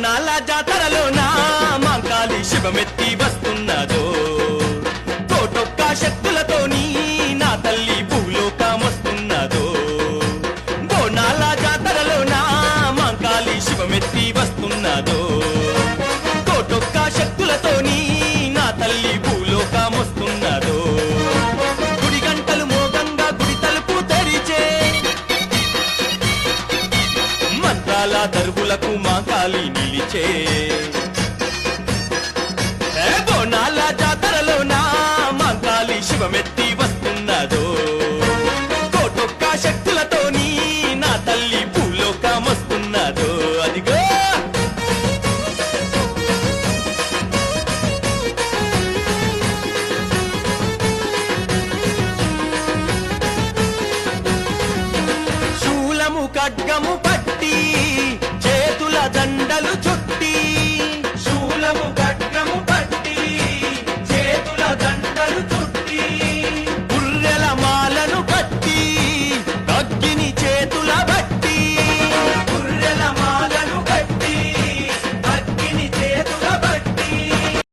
బోనాల జాతరలోన మాంకాళి శివమెత్తి వస్తున్నదో కోటొక్క శక్తులతోని నా తల్లి భూలోకమొస్తున్నదో బోనాల జాతరలోన మాంకాళి శివమెత్తి వస్తున్నదో కోటొక్క శక్తులతోని నా తల్లి భూలోకమొస్తున్నదో గుడి గంటలు మోగంగా గుడి తలుపు తెరిచే మంత్రాల దర్వులకు మాంకాళి నిలిచే